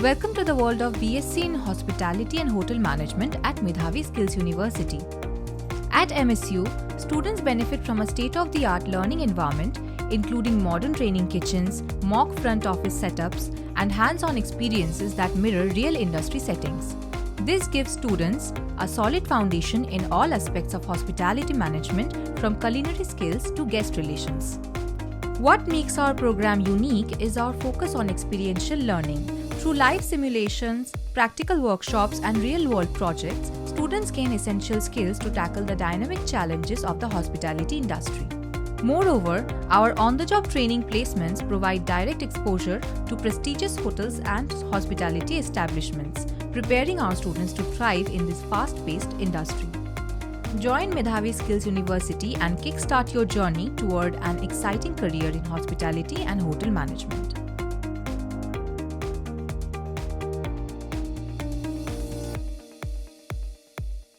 Welcome to the world of B.Sc in Hospitality and Hotel Management at Medhavi Skills University. At MSU, students benefit from a state-of-the-art learning environment, including modern training kitchens, mock front office setups, and hands-on experiences that mirror real industry settings. This gives students a solid foundation in all aspects of hospitality management, from culinary skills to guest relations. What makes our program unique is our focus on experiential learning. Through live simulations, practical workshops, and real-world projects, students gain essential skills to tackle the dynamic challenges of the hospitality industry. Moreover, our on-the-job training placements provide direct exposure to prestigious hotels and hospitality establishments, preparing our students to thrive in this fast-paced industry. Join Medhavi Skills University and kickstart your journey toward an exciting career in hospitality and hotel management.